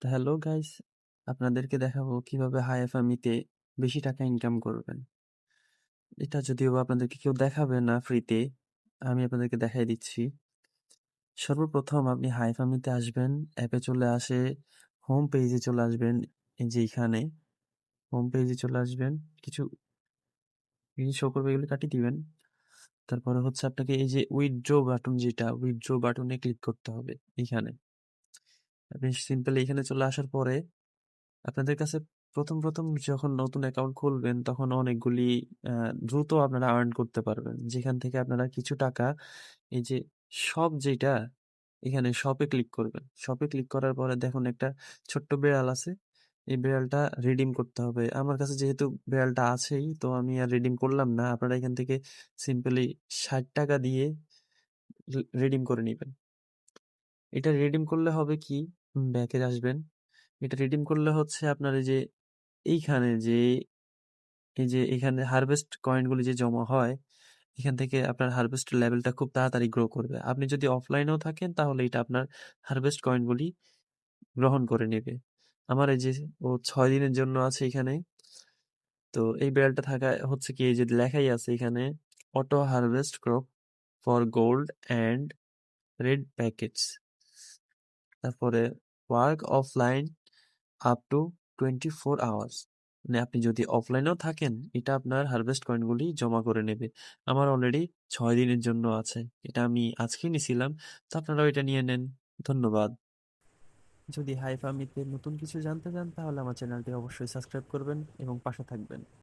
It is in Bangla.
তো হ্যালো গাইস, আপনাদেরকে দেখাবো কিভাবে হায়াফামিতে বেশি টাকা ইনকাম করবেন। এটা যদিও বা আপনাদেরকে কেউ দেখাবে না ফ্রিতে, আমি আপনাদেরকে দেখাই দিচ্ছি। সর্বপ্রথম আপনি হায়াফামিতে আসবেন, অ্যাপে চলে আসে হোম পেজে চলে আসবেন। এই যে এখানে হোম পেজে চলে আসবেন, কিছু জিনিস শো করবে, এগুলো কাটিয়ে দিবেন। তারপরে হচ্ছে আপনাকে এই যে উইথড্র বাটন, যেটা উইথড্র বাটনে ক্লিক করতে হবে। এইখানে আপনি সিম্পলি এখানে চলে আসার পরে আপনাদের কাছে প্রথম যখন নতুন অ্যাকাউন্ট খুলবেন তখন অনেকগুলি দ্রুত আপনারা আর্ন করতে পারবেন, যেখান থেকে আপনারা কিছু টাকা এই যে শপ, যেটা এখানে শপে ক্লিক করবেন। শপে ক্লিক করার পরে দেখুন একটা ছোট্ট বিড়াল আছে, এই বিড়ালটা রিডিম করতে হবে। আমার কাছে যেহেতু বিড়ালটা আছেই, তো আমি আর রিডিম করলাম না। আপনারা এখান থেকে সিম্পলি 60 টাকা দিয়ে রিডিম করে নেবেন। এটা রিডিম করলে হবে কি, ব্যাকে আসবেন। এটা রিডিম করলে হচ্ছে আপনার এই যে এইখানে যে এই যে এখানে হারভেস্ট কয়েনগুলি যে জমা হয়, এখান থেকে আপনার হারভেস্ট লেভেলটা খুব তাড়াতাড়ি গ্রো করবে। আপনি যদি অফলাইনেও থাকেন তাহলে এটা আপনার হারভেস্ট কয়েনগুলি গ্রহণ করে নেবে। আমার এই যে ও 6 দিনের জন্য আছে এখানে। তো এই বিড়ালটা থাকা হচ্ছে কি, এই যে লেখাই আছে এখানে, auto harvest crop for gold and red packets. তারপরে work offline up to 24 hours. মানে আপনি যদি অফলাইনেও থাকেন, এটা আপনার হারভেস্ট কয়েনগুলি জমা করে নেবে। আমার অলরেডি 6 দিনের জন্য আছে, এটা আমি আজকেই নিছিলাম। তো আপনারাও এটা নিয়ে নেন। ধন্যবাদ। যদি হাইফামিতে নতুন কিছু জানতে চান তাহলে আমার চ্যানেলটি অবশ্যই সাবস্ক্রাইব করবেন এবং পাশে থাকবেন।